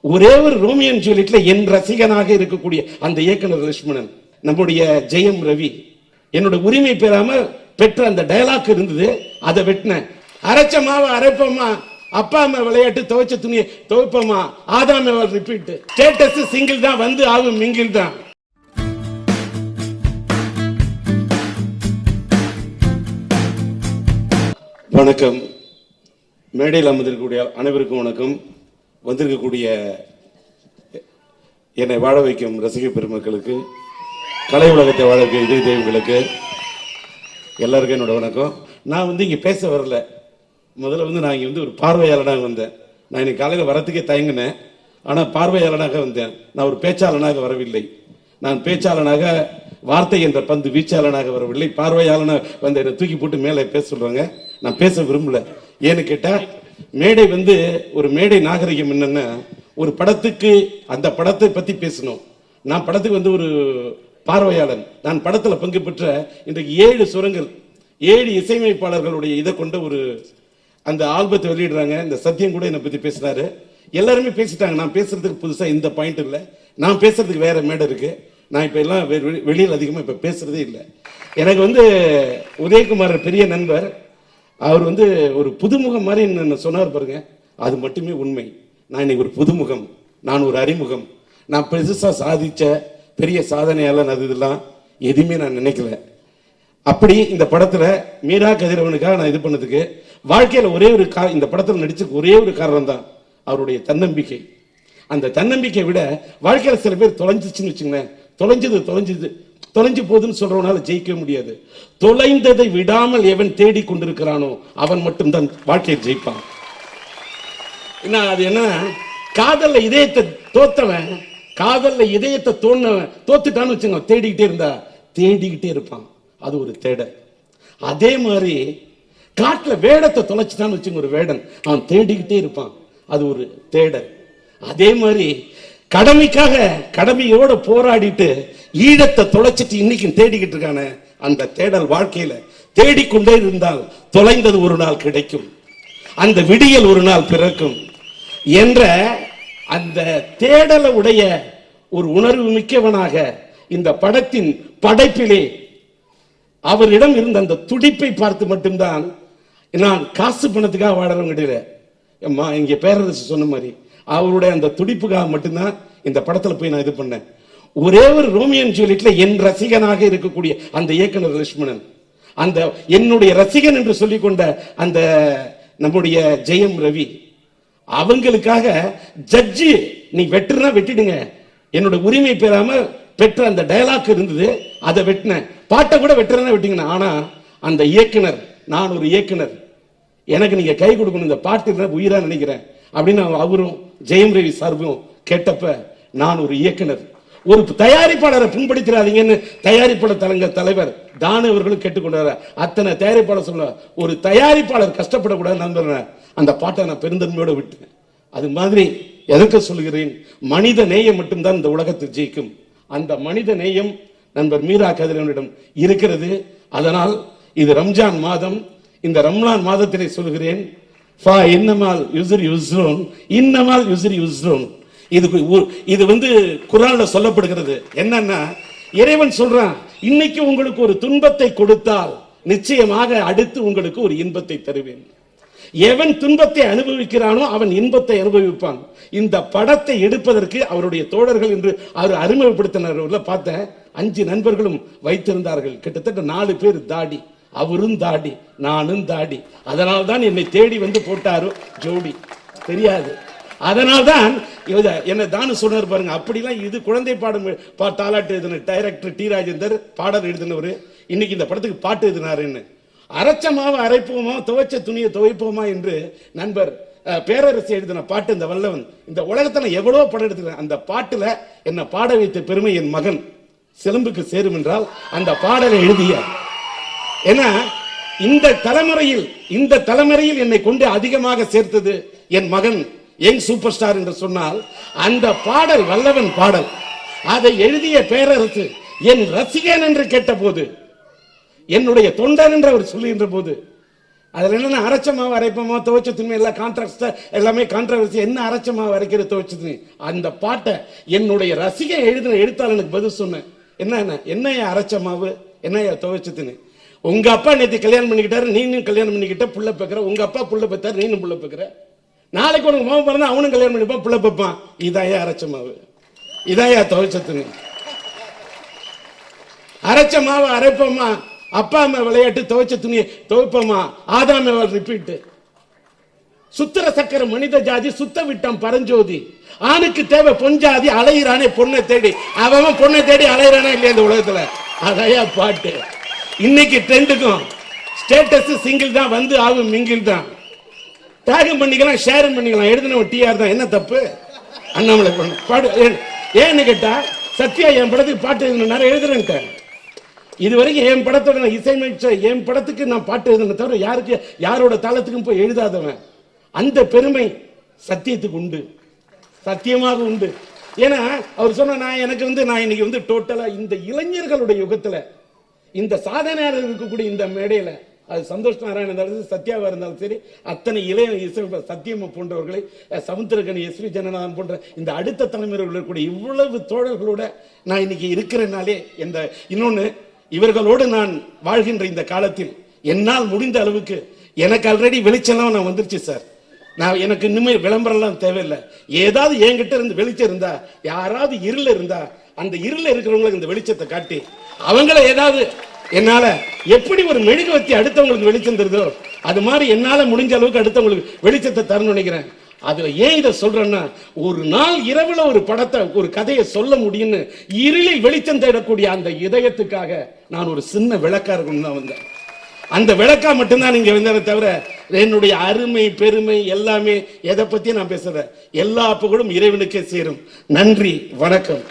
ஒரே ஒரு ரோமியன் ஜூலியட்ல என் ரசிகனாக இருக்கக்கூடிய அந்த இயக்குனர் லட்சுமணன், நம்முடைய ஜெயம் ரவி, என்னோட உரிமை பெறாம பெற்ற அந்த டயலாக் இருந்தது, அதை வெட்டினேன். அரைச்ச மாவை அரைப்போமா, அப்பா அம்மா விளையாட்டு, துவைச்ச துணியை துவைப்போமா, ஆதாம் ரிப்பீட், ஸ்டேட்டஸ் சிங்கிள் தான், வந்து ஆகும் மிங்கில் தான். வணக்கம். மேடையில் அமர்ந்திருக்கக்கூடிய அனைவருக்கும் வணக்கம். வந்திருக்கக்கூடிய என்னை வாழ வைக்கும் ரசிக பெருமக்களுக்கு, கலை உலகத்தை வாழ வைக்கும் இதய தெய்வங்களுக்கு எல்லாருக்கும் என்னோட வணக்கம். நான் இங்க பேச வரல. முதல்ல நான் இங்க ஒரு பார்வையாளனாக வந்தேன். நான் இன்னைக்கு காலையில் வரத்துக்கே தயங்கினேன். ஆனால் பார்வையாளனாக வந்தேன். நான் ஒரு பேச்சாளனாக வரவில்லை. நான் பேச்சாளனாக, வார்த்தை என்ற பந்து வீச்சாளனாக வரவில்லை. பார்வையாளனாக வந்து என்னை தூக்கி போட்டு மேலே பேச சொல்றாங்க. நான் பேச விரும்பல. ஏன்னு கேட்டா, மேடை ஒரு மேடை நாகரிகம் என்னன்னா, ஒரு படத்துக்கு அந்த படத்தை பத்தி பேசணும். நான் படத்துக்கு ஒரு பார்வையாளன். நான் படத்துல பங்கு பெற்ற இன்றைக்கு 7 சுரங்கள், 7 இசையமைப்பாளர்களுடைய இதை கொண்ட அந்த ஆல்பத்தை வெளியிடுறாங்க. இந்த சத்தியம் கூட என்னை பத்தி பேசினாரு. எல்லாருமே பேசிட்டாங்க. நான் பேசுறதுக்கு புதுசா இந்த பாயிண்ட் இல்லை. நான் பேசுறதுக்கு வேற மேடை இருக்கு. நான் இப்ப எல்லாம் வெளியில் அதிகமா இப்ப பேசுறதே இல்லை. எனக்கு உதயகுமார் பெரிய நண்பர். அவர் ஒரு புதுமுகம் மாதிரி என்ன சொன்னார் பாருங்க, அது மட்டுமே உண்மை. நான் இன்னைக்கு ஒரு புதுமுகம், நான் ஒரு அறிமுகம். நான் பெருசா சாதிச்ச பெரிய சாதனையாளன் அது இதெல்லாம் எதுவுமே நான் நினைக்கல. அப்படி இந்த படத்துல மீரா கதிரவனுக்காக நான் இது பண்ணதுக்கு வாழ்க்கையில ஒரே ஒரு இந்த படத்துல நடிச்சதுக்கு ஒரே ஒரு காரணம் தான், அவருடைய தன்னம்பிக்கை. அந்த தன்னம்பிக்கை விட வாழ்க்கையில சில பேர் தொலைஞ்சிச்சுன்னு வச்சுங்களேன், தொலைஞ்சு போகுதுன்னு சொல்றவனால ஜெயிக்க முடியாது. தொலைந்ததை விடாமல் எவன் தேடி கொண்டிருக்கிறானோ அவன் மட்டும்தான் வாழ்க்கையில் ஜெயிப்பான். அது என்ன, காதல்ல இதயத்தை தோத்தவன், காதல்ல இதயத்தை தோத்துட்டான்னு வச்சுங்க, தேடிக்கிட்டே இருப்பான். அது ஒரு தேடல். அதே மாதிரி காட்டுல வேடத்தை தொலைச்சிட்டான்னு வச்சுங்க, ஒரு வேடன், அவன் தேடிக்கிட்டே இருப்பான். அது ஒரு தேடல். அதே மாதிரி கடமையோட போராடிட்டு ஈழத்தை தொலைச்சிட்டு இன்னைக்கு தேடிக்கிட்டு இருக்கான அந்த தேடல், வாழ்க்கையில தேடிக்கொண்டே இருந்தால் தொலைந்தது ஒரு நாள் கிடைக்கும், அந்த விடியல் ஒரு நாள் பிறக்கும் என்ற அந்த தேடல உடைய ஒரு உணர்வு மிக்கவனாக இந்த படத்தின் படைப்பிலே அவரிடம் இருந்த அந்த துடிப்பை பார்த்து மட்டும்தான், நான் காசு பணத்துக்காக வாழறவங்க கிடையாது. இங்க பேரரசு சொன்ன மாதிரி அவருடைய அந்த துடிப்புக்காக மட்டும்தான் இந்த படத்துல போய் நான் இது பண்ணேன். ஒரே ஒரு ரோமியன் ஜூலியட்ல என் ரசிகனாக இருக்கக்கூடிய அந்த இயக்குனர் லட்சுமணன், அந்த என்னுடைய ரசிகன் என்று சொல்லிக் கொண்ட அந்த நம்முடைய ஜெயம் ரவி, அவங்களுக்காக ஜட்ஜி நீ வெட்டுனா வெட்டிடுங்க, என்னோட உரிமை பெறாம பெற்ற அந்த டயலாக் இருந்தது, அதை வெட்டினேன். பாட்டை கூட வெட்டுறா வெட்டிங்க. ஆனா அந்த இயக்குனர், நான் ஒரு இயக்குனர், எனக்கு நீங்க கை கொடுக்கணும், இந்த பாட்டு உயிரா நினைக்கிறேன் அப்படின்னு அவரும் ஜெயம் ரவி சார்பும் கேட்டப்ப, நான் ஒரு இயக்குனர், ஒரு தயாரிப்பாளரை புண்படுத்திடாதீங்கன்னு தயாரிப்பாளர் தலைவர் தானு அவர்களும் கேட்டுக்கொண்டார். அத்தனை தயாரிப்பாளர் சொல்ல, ஒரு தயாரிப்பாளர் கஷ்டப்படக்கூடாது நண்பர், அந்த பாட்டை நான் பெருந்தன்மையோட விட்டேன். அது மாதிரி எதற்கு சொல்கிறேன், மனித நேயம் மட்டும்தான் இந்த உலகத்தில் ஜெயிக்கும். அந்த மனித நேயம் நண்பர் மீரா கதிரவனிடம் இருக்கிறது. அதனால் இது ரம்ஜான் மாதம். இந்த ரம்லான் மாதத்திலே சொல்கிறேன், இது குர்ஆன்ல சொல்லப்படுகிறது. என்னன்னா, இறைவன் சொல்றான், இன்னைக்கு உங்களுக்கு ஒரு துன்பத்தை கொடுத்தால் நிச்சயமாக அடுத்து உங்களுக்கு ஒரு இன்பத்தை தருவேன். எவன் துன்பத்தை அனுபவிக்கிறானோ அவன் இன்பத்தை அனுபவிப்பான். இந்த படத்தை எடுப்பதற்கு அவருடைய தோழர்கள் என்று அவர் அறிமுகப்படுத்தினார். பார்த்த 5 நண்பர்களும் வைத்திருந்தார்கள். கிட்டத்தட்ட 4 பேர் தாடி, அவரும் தாடி, நானும் தாடி. அதனால்தான் என்னை தேடி போட்டாரு ஜோடி, தெரியாது. அதனால்தான் என்ன தானு சொன்னார் பாருங்க. அப்படிலாம் இது குழந்தை பாடம் தாலாட்டு எழுதின டைரக்டர் டி ராஜேந்தர், பாடல் எழுதினவர், இன்னைக்கு இந்த படத்துக்கு பாட்டு எழுதினாருன்னு. அரைச்ச மாவை அரைப்போமா, துவைச்ச துணியை துவைப்போமா என்று நண்பர் பேரரசு எழுதின பாட்டு இந்த வல்லவன். இந்த உலகத்துல எவ்வளவு படம் எடுத்துக்கிறேன், அந்த பாட்டுல என்ன பாட வைத்த பெருமை என் மகன் சிலம்புக்கு சேரும் என்றால் அந்த பாடலை எழுதிய. ஏன்னா இந்த தலைமுறையில் என்னை கொண்டு அதிகமாக சேர்த்தது என் மகன், யங் சூப்பர் ஸ்டார் என்று சொன்னால் அந்த பாடல் வல்லவன் பாடல். அதை எழுதிய பேரரசு என் ரசிகன் என்று கேட்ட போது, என்னுடைய தொண்டன் என்று அவர் சொல்லுகின்ற போது, அதுல என்ன அரைச்ச மாவு அரைப்போமா, துவைச்ச துணி எல்லாம் கான்ட்ராக்ட் எல்லாமே கான்ட்ரவர்சி, என்ன அரைச்ச மாவு அரைக்கிற துவைச்ச துணி. அந்த பாட்டை என்னுடைய ரசிகன் எழுதின எழுத்தாளனுக்கு பதில் சொன்னேன். என்னையா அரைச்ச மாவு, என்னையா துவைச்ச துணி. உங்க அப்பா நேற்று கல்யாணம் பண்ணிக்கிட்டாரு, நீனும் கல்யாணம் பண்ணிக்கிட்ட, புள்ள பெக்கிற. உங்க அப்பா புள்ள பெத்தாரு, நீனும் புள்ள பெக்கிற. நாளைக்கு உனக்கு மாவு பிறந்தா அவனும் கல்யாணம் பண்ணிப்பான், புள்ள பெப்பான். இதாயா அரைச்ச மாவு, இதாயா துவைச்ச துணி. அரைச்ச மாவு அரைப்போமா, அப்பா அம்மா விளையாட்டு, துவைச்ச துணியை துவைப்போமா, ஆதாம் ரிப்பீட். சுத்திர சக்கர மனித ஜாதி சுத்த விட்டான் பரஞ்சோதி. ஆணுக்கு தேவை பொஞ்சாதி, அலையிறானே பொண்ணை தேடி. அவன் பொண்ணை தேடி அலையிறானே இல்லையா இந்த உலகத்துல. அதையா பாட்டு. இன்னைக்கு ட்ரெண்டுக்கும் ஸ்டேட்டஸ் சிங்கிள் தான், வந்து ஆகும் மிங்கிள் தான். டேகும் பண்ணிக்கலாம், ஷேரும் பண்ணிக்கலாம். எழுதினவன் டிஆர் தான், என்ன தப்பு? அண்ணாமலை பாடு ஏன்னு கேட்டா, சத்யா என் படத்துக்கு பாட்டு எழுதினாரு, எழுதுறேன். இதுவரைக்கும் என் படத்தோட இசையமைச்ச என் படத்துக்கு நான் பாட்டு எழுதுன தவிர யாருக்கு யாரோட தளத்துக்கும் போய் எழுதாதவன். அந்த பெருமை சத்தியத்துக்கு உண்டு, சத்தியமாக உண்டு. ஏன்னா அவர் சொன்ன, நான் எனக்கு நான் இன்னைக்கு டோட்டலா இந்த இளைஞர்களுடைய யுகத்துல, இந்த சாதனையாளர் இருக்கக்கூடிய இந்த மேடையில, அது சந்தோஷ் நாராயணன் இருந்தாலும் சத்யாவா இருந்தாலும் சரி, அத்தனை இளைய இசை சத்தியமா போன்றவர்களை, சமுத்திரகனி, எஸ்வி ஜனநாதன் போன்ற இந்த அடுத்த தலைமுறையில் இருக்கக்கூடிய இவ்வளவு தோழர்களோட நான் இன்னைக்கு இருக்கிறனாலே, இந்த இன்னொன்னு, இவர்களோடு நான் வாழ்கின்ற இந்த காலத்தில் என்னால் முடிந்த அளவுக்கு, எனக்கு ஆல்ரெடி வெளிச்சம் நான் வந்துருச்சு சார். நான் எனக்கு இனிமே விளம்பரம் தேவையில்லை. ஏதாவது என்கிட்ட இருந்து வெளிச்சம் இருந்தா, யாராவது இருள இருந்தா, அந்த இருள இருக்கிறவங்களுக்கு இந்த வெளிச்சத்தை காட்டி அவங்கள ஏதாவது என்னால எப்படி ஒரு மெழுகுவர்த்தி அடுத்தவங்களுக்கு வெளிச்சம் தருதோ, அது மாதிரி என்னால முடிஞ்ச அளவுக்கு அடுத்தவங்களுக்கு வெளிச்சத்தை தரணும்னு நினைக்கிறேன். அதுல ஏன் இதை சொல்றேன்னா, ஒரு நாள் இரவுல ஒரு படத்தை, ஒரு கதையை சொல்ல முடியும்னு இருளில் வெளிச்சம் தேடக்கூடிய அந்த இதயத்துக்காக நான் ஒரு சின்ன விளக்கா இருக்கணும் தான் வந்தேன். அந்த விளக்கா மட்டும்தான் நீங்க வந்ததை தவிர, என்னுடைய அருமை பெருமை எல்லாமே எதை பத்தி நான் பேசுறேன், எல்லா புகழும் இறைவனுக்கே சேரும். நன்றி, வணக்கம்.